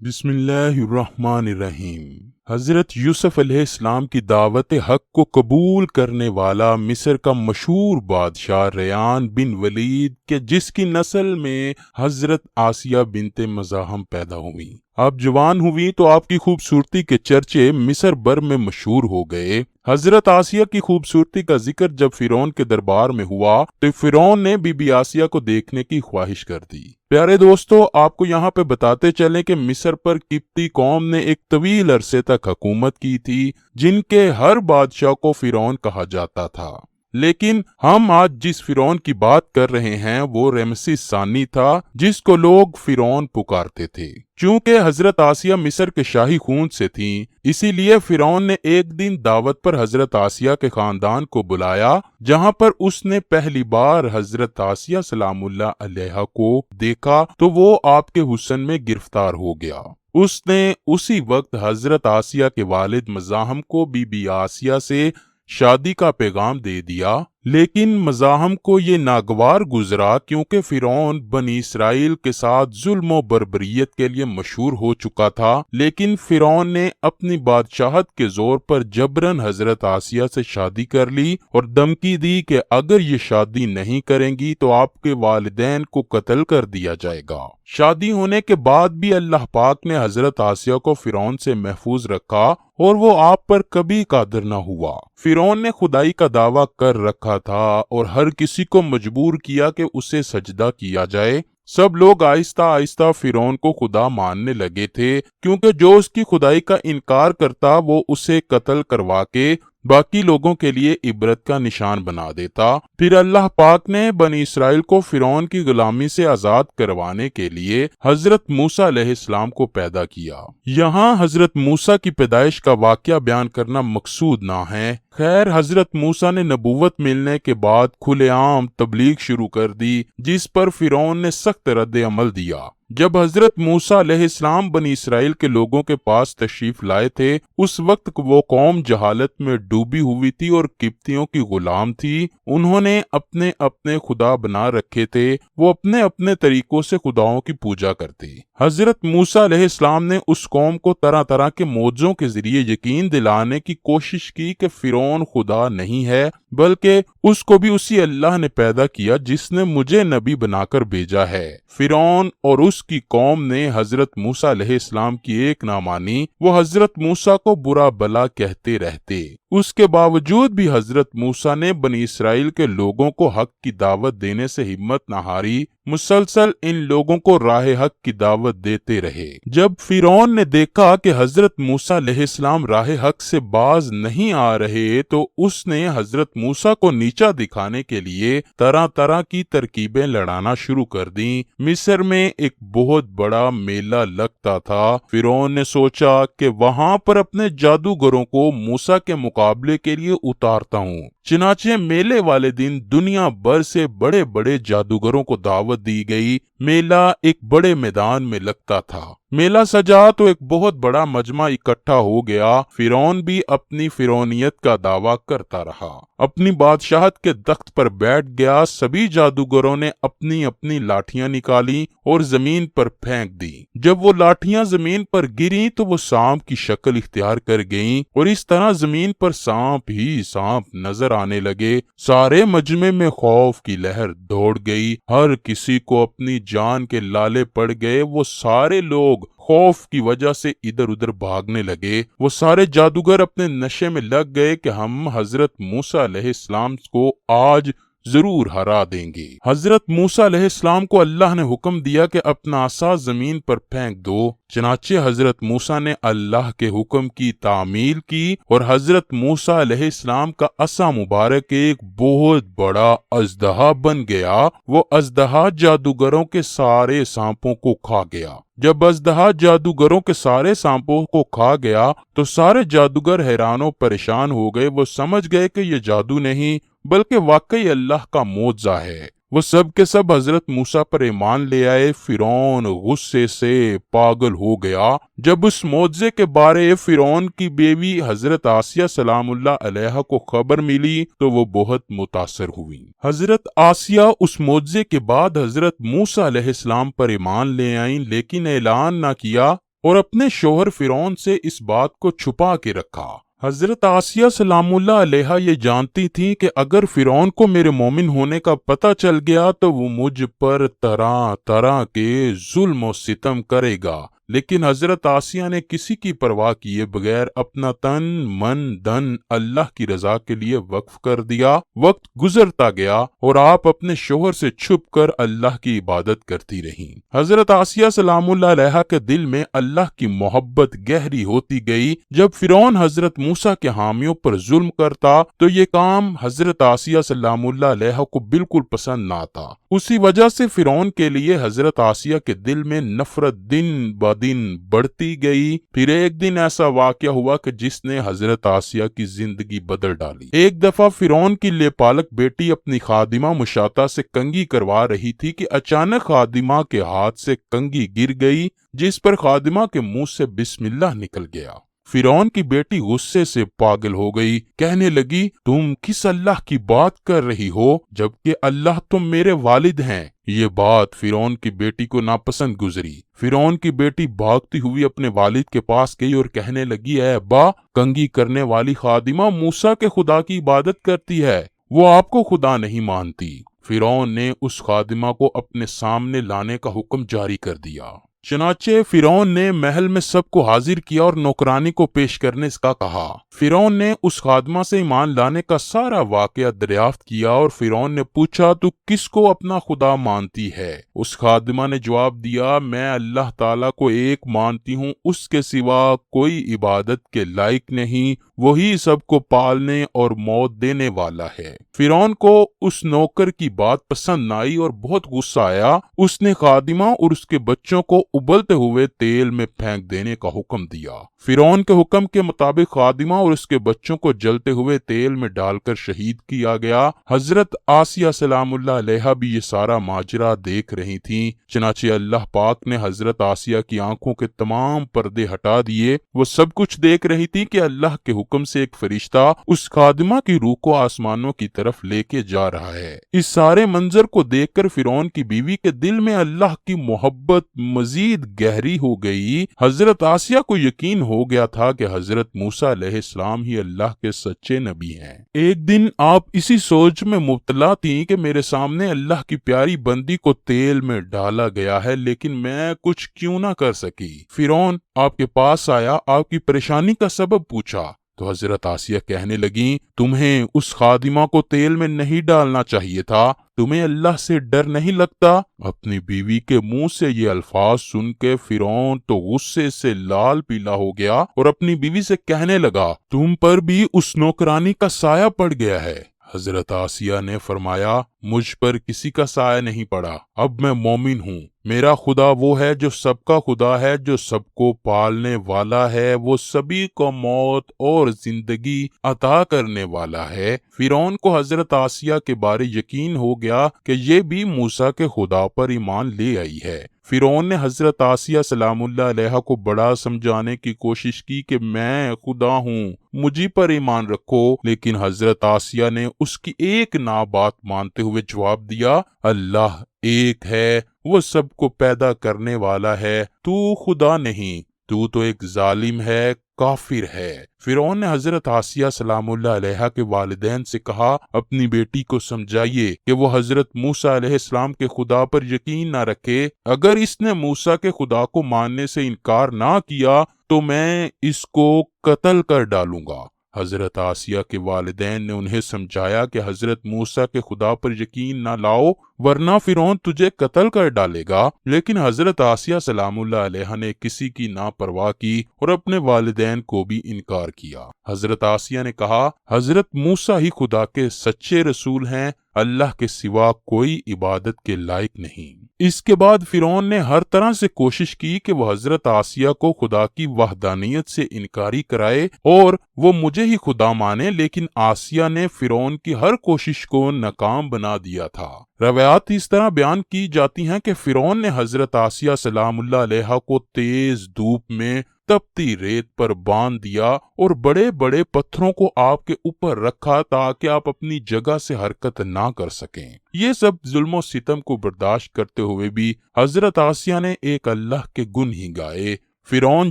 بسم اللہ الرحمن الرحیم۔ حضرت یوسف علیہ السلام کی دعوت حق کو قبول کرنے والا مصر کا مشہور بادشاہ ریان بن ولید کے جس کی نسل میں حضرت آسیہ بنت مزاحم پیدا ہوئی، آپ جوان ہوئی تو آپ کی خوبصورتی کے چرچے مصر بھر میں مشہور ہو گئے۔ حضرت آسیہ کی خوبصورتی کا ذکر جب فرعون کے دربار میں ہوا تو فرعون نے بی بی آسیہ کو دیکھنے کی خواہش کر دی۔ پیارے دوستو، آپ کو یہاں پہ بتاتے چلیں کہ مصر پر قبطی قوم نے ایک طویل عرصے تک حکومت کی تھی، جن کے ہر بادشاہ کو فرعون کہا جاتا تھا۔ لیکن ہم آج جس فرعون کی بات کر رہے ہیں وہ رمسیس ثانی تھا، جس کو لوگ فرعون پکارتے تھے۔ چونکہ حضرت آسیہ مصر کے شاہی خون سے تھیں، اسی لیے فرعون نے ایک دن دعوت پر حضرت آسیہ کے خاندان کو بلایا، جہاں پر اس نے پہلی بار حضرت آسیہ سلام اللہ علیہا کو دیکھا تو وہ آپ کے حسن میں گرفتار ہو گیا۔ اس نے اسی وقت حضرت آسیہ کے والد مزاحم کو بی بی آسیہ سے شادی کا پیغام دے دیا، لیکن مزاحم کو یہ ناگوار گزرا کیونکہ فرعون بنی اسرائیل کے ساتھ ظلم و بربریت کے لیے مشہور ہو چکا تھا۔ لیکن فرعون نے اپنی بادشاہت کے زور پر جبراً حضرت آسیہ سے شادی کر لی اور دھمکی دی کہ اگر یہ شادی نہیں کریں گی تو آپ کے والدین کو قتل کر دیا جائے گا۔ شادی ہونے کے بعد بھی اللہ پاک نے حضرت آسیہ کو فرعون سے محفوظ رکھا اور وہ آپ پر کبھی قادر نہ ہوا۔ فرعون نے خدائی کا دعویٰ کر رکھا تھا اور ہر کسی کو مجبور کیا کہ اسے سجدہ کیا جائے۔ سب لوگ آہستہ آہستہ فرعون کو خدا ماننے لگے تھے، کیونکہ جو اس کی خدائی کا انکار کرتا وہ اسے قتل کروا کے باقی لوگوں کے لیے عبرت کا نشان بنا دیتا۔ پھر اللہ پاک نے بنی اسرائیل کو فرعون کی غلامی سے آزاد کروانے کے لیے حضرت موسیٰ علیہ السلام کو پیدا کیا۔ یہاں حضرت موسیٰ کی پیدائش کا واقعہ بیان کرنا مقصود نہ ہے۔ خیر، حضرت موسیٰ نے نبوت ملنے کے بعد کھلے عام تبلیغ شروع کر دی، جس پر فرعون نے سخت رد عمل دیا۔ جب حضرت موسیٰ علیہ السلام بنی اسرائیل کے لوگوں کے پاس تشریف لائے تھے، اس وقت وہ قوم جہالت میں ڈوبی ہوئی تھی اور قبطیوں کی غلام تھی۔ انہوں نے اپنے اپنے خدا بنا رکھے تھے، وہ اپنے اپنے طریقوں سے خداؤں کی پوجا کرتے۔ حضرت موسیٰ علیہ السلام نے اس قوم کو طرح طرح کے معجزوں کے ذریعے یقین دلانے کی کوشش کی کہ فرعون خدا نہیں ہے، بلکہ اس کو بھی اسی اللہ نے پیدا کیا جس نے مجھے نبی بنا کر بھیجا ہے۔ فرعون اور اس کی قوم نے حضرت موسیٰ علیہ السلام کی ایک نہ مانی، وہ حضرت موسیٰ کو برا بلا کہتے رہتے۔ اس کے باوجود بھی حضرت موسیٰ نے بنی اسرائیل کے لوگوں کو حق کی دعوت دینے سے ہمت نہ ہاری، مسلسل ان لوگوں کو راہ حق کی دعوت دیتے رہے۔ جب فرعون نے دیکھا کہ حضرت موسیٰ علیہ السلام راہ حق سے باز نہیں آ رہے تو اس نے حضرت موسیٰ کو نیچا دکھانے کے لیے طرح طرح کی ترکیبیں لڑانا شروع کر دیں۔ مصر میں ایک بہت بڑا میلہ لگتا تھا۔ فرعون نے سوچا کہ وہاں پر اپنے جادوگروں کو موسیٰ کے مقابلے کے لیے اتارتا ہوں۔ چنانچہ میلے والے دن دنیا بھر سے بڑے بڑے جادوگروں کو دعوت دی گئی۔ میلہ ایک بڑے میدان میں لگتا تھا۔ میلہ سجا تو ایک بہت بڑا مجمع اکٹھا ہو گیا۔ فرعون بھی اپنی فرعونیت کا دعویٰ کرتا رہا، اپنی بادشاہت کے تخت پر بیٹھ گیا۔ سبھی جادوگروں نے اپنی اپنی لاٹھیاں نکالی اور زمین پر پھینک دی۔ جب وہ لاٹھیاں زمین پر گریں تو وہ سانپ کی شکل اختیار کر گئیں اور اس طرح زمین پر سانپ ہی سانپ نظر آنے لگے۔ سارے مجمع میں خوف کی لہر دوڑ گئی، ہر کسی کو اپنی جان کے لالے پڑ گئے۔ وہ سارے لوگ خوف کی وجہ سے ادھر ادھر بھاگنے لگے۔ وہ سارے جادوگر اپنے نشے میں لگ گئے کہ ہم حضرت موسیٰ علیہ السلام کو آج ضرور ہرا دیں گے۔ حضرت موسیٰ علیہ السلام کو اللہ نے حکم دیا کہ اپنا عصا زمین پر پھینک دو۔ چنانچہ حضرت موسیٰ نے اللہ کے حکم کی تعمیل کی اور حضرت موسیٰ علیہ السلام کا عصا مبارک ایک بہت بڑا اژدہا بن گیا۔ وہ اژدہا جادوگروں کے سارے سانپوں کو کھا گیا۔ جب اژدہا جادوگروں کے سارے سانپوں کو کھا گیا تو سارے جادوگر حیران و پریشان ہو گئے۔ وہ سمجھ گئے کہ یہ جادو نہیں بلکہ واقعی اللہ کا معجزہ ہے۔ وہ سب کے سب حضرت موسیٰ پر ایمان لے آئے۔ فرعون غصے سے پاگل ہو گیا۔ جب اس معجزے کے بارے فرعون کی بیوی حضرت آسیہ سلام اللہ علیہا کو خبر ملی تو وہ بہت متاثر ہوئی۔ حضرت آسیہ اس معجزے کے بعد حضرت موسیٰ علیہ السلام پر ایمان لے آئیں، لیکن اعلان نہ کیا اور اپنے شوہر فرعون سے اس بات کو چھپا کے رکھا۔ حضرت آسیہ سلام اللہ علیہا یہ جانتی تھیں کہ اگر فرعون کو میرے مومن ہونے کا پتہ چل گیا تو وہ مجھ پر طرح طرح کے ظلم و ستم کرے گا، لیکن حضرت آسیہ نے کسی کی پرواہ کیے بغیر اپنا تن من دن اللہ کی رضا کے لیے وقف کر دیا۔ وقت گزرتا گیا اور آپ اپنے شوہر سے چھپ کر اللہ کی عبادت کرتی رہیں۔ حضرت آسیہ سلام اللہ علیہا کے دل میں اللہ کی محبت گہری ہوتی گئی۔ جب فرعون حضرت موسیٰ کے حامیوں پر ظلم کرتا تو یہ کام حضرت آسیہ سلام اللہ علیہا کو بالکل پسند نہ تھا۔ اسی وجہ سے فرعون کے لیے حضرت آسیہ کے دل میں نفرت دن دن بڑھتی گئی۔ پھر ایک دن ایسا واقعہ ہوا کہ جس نے حضرت آسیہ کی زندگی بدل ڈالی۔ ایک دفعہ فرعون کی لے پالک بیٹی اپنی خادمہ مشاطہ سے کنگھی کروا رہی تھی کہ اچانک خادمہ کے ہاتھ سے کنگھی گر گئی، جس پر خادمہ کے منہ سے بسم اللہ نکل گیا۔ فرعون کی بیٹی غصے سے پاگل ہو گئی، کہنے لگی تم کس اللہ کی بات کر رہی ہو جبکہ اللہ تم میرے والد ہیں۔ یہ بات فرعون کی بیٹی کو ناپسند گزری۔ فرعون کی بیٹی بھاگتی ہوئی اپنے والد کے پاس گئی اور کہنے لگی اے ابا، کنگھی کرنے والی خادمہ موسیٰ کے خدا کی عبادت کرتی ہے، وہ آپ کو خدا نہیں مانتی۔ فرعون نے اس خادمہ کو اپنے سامنے لانے کا حکم جاری کر دیا۔ چنانچہ فرعون نے محل میں سب کو حاضر کیا اور نوکرانی کو پیش کرنے کا کہا۔ فرعون نے اس خادمہ سے ایمان لانے کا سارا واقعہ دریافت کیا اور فرعون نے پوچھا تو کس کو اپنا خدا مانتی ہے؟ اس خادمہ نے جواب دیا میں اللہ تعالیٰ کو ایک مانتی ہوں، اس کے سوا کوئی عبادت کے لائق نہیں، وہی سب کو پالنے اور موت دینے والا ہے۔ فرعون کو اس نوکر کی بات پسند نہ آئی اور بہت غصہ آیا۔ اس نے خادمہ اور اس کے بچوں کو ابلتے ہوئے تیل میں پھینک دینے کا حکم دیا۔ فرعون کے حکم کے مطابق خادمہ اور اس کے بچوں کو جلتے ہوئے تیل میں ڈال کر شہید کیا گیا۔ حضرت آسیہ سلام اللہ علیہا بھی یہ سارا ماجرا دیکھ رہی تھیں۔ چنانچہ اللہ پاک نے حضرت آسیہ کی آنکھوں کے تمام پردے ہٹا دیے۔ وہ سب کچھ دیکھ رہی تھی کہ اللہ کے حکم سے ایک فرشتہ اس خادمہ کی روح کو آسمانوں کی طرف لے کے جا رہا ہے۔ اس سارے منظر کو دیکھ کر فرعون کی بیوی کے دل میں اللہ کی محبت مزید گہری ہو گئی۔ حضرت آسیہ کو یقین ہو گیا تھا کہ حضرت موسیٰ علیہ السلام ہی اللہ کے سچے نبی ہیں۔ ایک دن آپ اسی سوچ میں مبتلا تھیں کہ میرے سامنے اللہ کی پیاری بندی کو تیل میں ڈالا گیا ہے لیکن میں کچھ کیوں نہ کر سکی۔ فرعون آپ کے پاس آیا، آپ کی پریشانی کا سبب پوچھا تو حضرت آسیہ کہنے لگیں تمہیں اس خادمہ کو تیل میں نہیں ڈالنا چاہیے تھا، تمہیں اللہ سے ڈر نہیں لگتا؟ اپنی بیوی کے منہ سے یہ الفاظ سن کے فرعون تو غصے سے لال پیلا ہو گیا اور اپنی بیوی سے کہنے لگا تم پر بھی اس نوکرانی کا سایہ پڑ گیا ہے۔ حضرت آسیہ نے فرمایا مجھ پر کسی کا سایہ نہیں پڑا، اب میں مومن ہوں۔ میرا خدا وہ ہے جو سب کا خدا ہے، جو سب کو پالنے والا ہے، وہ سبھی کو موت اور زندگی عطا کرنے والا ہے۔ فرعون کو حضرت آسیہ کے بارے یقین ہو گیا کہ یہ بھی موسیٰ کے خدا پر ایمان لے آئی ہے۔ فرعون نے حضرت آسیہ سلام اللہ علیہا کو بڑا سمجھانے کی کوشش کی کہ میں خدا ہوں، مجھے پر ایمان رکھو، لیکن حضرت آسیہ نے اس کی ایک نہ بات مانتے ہوئے جواب دیا اللہ ایک ہے، وہ سب کو پیدا کرنے والا ہے، تو خدا نہیں، تو ایک ظالم ہے، کافر ہے۔ فرعون نے حضرت آسیہ سلام اللہ علیہا کے والدین سے کہا اپنی بیٹی کو سمجھائیے کہ وہ حضرت موسیٰ علیہ السلام کے خدا پر یقین نہ رکھے، اگر اس نے موسیٰ کے خدا کو ماننے سے انکار نہ کیا تو میں اس کو قتل کر ڈالوں گا۔ حضرت آسیہ کے والدین نے انہیں سمجھایا کہ حضرت موسیٰ کے خدا پر یقین نہ لاؤ ورنہ فرعون تجھے قتل کر ڈالے گا، لیکن حضرت آسیہ سلام اللہ علیہا نے کسی کی نہ پرواہ کی اور اپنے والدین کو بھی انکار کیا۔ حضرت آسیہ نے کہا حضرت موسیٰ ہی خدا کے سچے رسول ہیں، اللہ کے سوا کوئی عبادت کے لائق نہیں۔ اس کے بعد فرعون نے ہر طرح سے کوشش کی کہ وہ حضرت آسیہ کو خدا کی وحدانیت سے انکاری کرائے اور وہ مجھے ہی خدا مانے، لیکن آسیہ نے فرعون کی ہر کوشش کو ناکام بنا دیا تھا۔ روایات اس طرح بیان کی جاتی ہیں کہ فرعون نے حضرت آسیہ سلام اللہ علیہا کو تیز دھوپ میں تپتی ریت پر باندھ دیا اور بڑے بڑے پتھروں کو آپ کے اوپر رکھا تاکہ آپ اپنی جگہ سے حرکت نہ کر سکیں۔ یہ سب ظلم و ستم کو برداشت کرتے ہوئے بھی حضرت آسیہ نے ایک اللہ کے گن ہی گائے۔ فرعون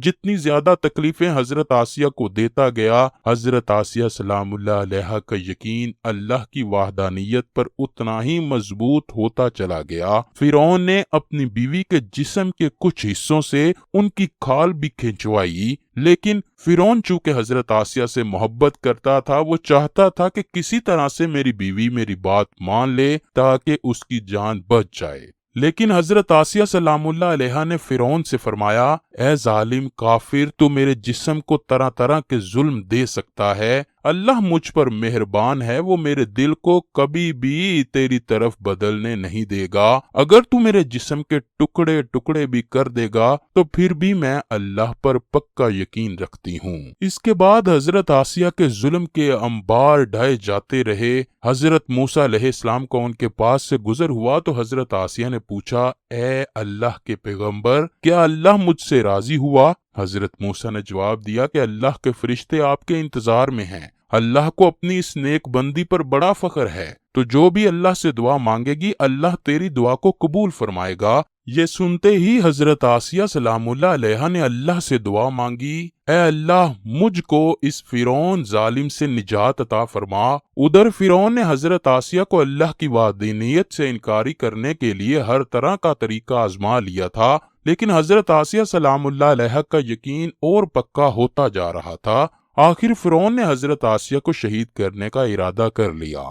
جتنی زیادہ تکلیفیں حضرت آسیہ کو دیتا گیا، حضرت آسیہ سلام اللہ علیہا کا یقین اللہ کی وحدانیت پر اتنا ہی مضبوط ہوتا چلا گیا۔ فرعون نے اپنی بیوی کے جسم کے کچھ حصوں سے ان کی کھال بھی کھنچوائی، لیکن فرعون چونکہ حضرت آسیہ سے محبت کرتا تھا، وہ چاہتا تھا کہ کسی طرح سے میری بیوی میری بات مان لے تاکہ اس کی جان بچ جائے۔ لیکن حضرت آسیہ سلام اللہ علیہا نے فرعون سے فرمایا، اے ظالم کافر، تو میرے جسم کو طرح طرح کے ظلم دے سکتا ہے، اللہ مجھ پر مہربان ہے، وہ میرے دل کو کبھی بھی تیری طرف بدلنے نہیں دے گا۔ اگر تو میرے جسم کے ٹکڑے ٹکڑے بھی کر دے گا تو پھر بھی میں اللہ پر پکا یقین رکھتی ہوں۔ اس کے بعد حضرت آسیہ کے ظلم کے انبار ڈھائے جاتے رہے۔ حضرت موسیٰ علیہ السلام کو ان کے پاس سے گزر ہوا تو حضرت آسیہ نے پوچھا، اے اللہ کے پیغمبر، کیا اللہ مجھ سے راضی ہوا؟ حضرت موسیٰ نے جواب دیا کہ اللہ کے فرشتے آپ کے انتظار میں ہیں، اللہ کو اپنی اس نیک بندی پر بڑا فخر ہے، تو جو بھی اللہ سے دعا مانگے گی اللہ تیری دعا کو قبول فرمائے گا۔ یہ سنتے ہی حضرت آسیہ سلام اللہ علیہا نے اللہ سے دعا مانگی، اے اللہ مجھ کو اس فرعون ظالم سے نجات عطا فرما۔ ادھر فرعون نے حضرت آسیہ کو اللہ کی وحدانیت سے انکاری کرنے کے لیے ہر طرح کا طریقہ آزما لیا تھا، لیکن حضرت آسیہ سلام اللہ علیہا کا یقین اور پکا ہوتا جا رہا تھا۔ آخر فرعون نے حضرت آسیہ کو شہید کرنے کا ارادہ کر لیا۔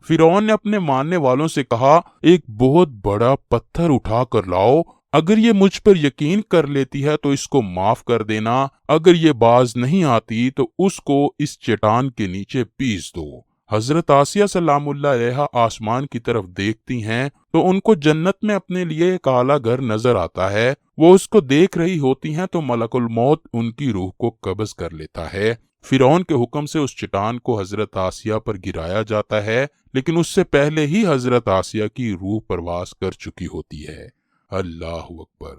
فرعون نے اپنے ماننے والوں سے کہا، ایک بہت بڑا پتھر اٹھا کر لاؤ، اگر یہ مجھ پر یقین کر لیتی ہے تو اس کو معاف کر دینا، اگر یہ باز نہیں آتی تو اس کو اس چٹان کے نیچے پیس دو۔ حضرت آسیہ سلام اللہ علیہا آسمان کی طرف دیکھتی ہیں تو ان کو جنت میں اپنے لیے ایک اعلیٰ گھر نظر آتا ہے۔ وہ اس کو دیکھ رہی ہوتی ہیں تو ملک الموت ان کی روح کو قبض کر لیتا ہے۔ فرعون کے حکم سے اس چٹان کو حضرت آسیہ پر گرایا جاتا ہے، لیکن اس سے پہلے ہی حضرت آسیہ کی روح پرواز کر چکی ہوتی ہے۔ اللہ اکبر۔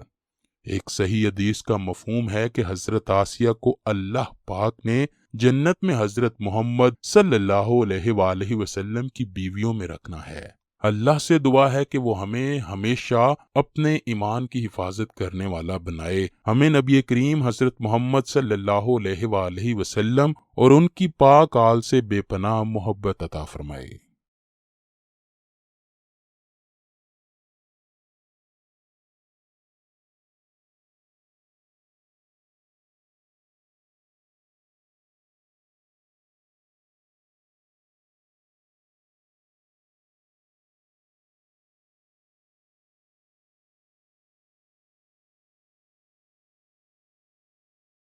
ایک صحیح حدیث کا مفہوم ہے کہ حضرت آسیہ کو اللہ پاک نے جنت میں حضرت محمد صلی اللہ علیہ وآلہ وسلم کی بیویوں میں رکھنا ہے۔ اللہ سے دعا ہے کہ وہ ہمیں ہمیشہ اپنے ایمان کی حفاظت کرنے والا بنائے، ہمیں نبی کریم حضرت محمد صلی اللہ علیہ وآلہ وسلم اور ان کی پاک آل سے بے پناہ محبت عطا فرمائے۔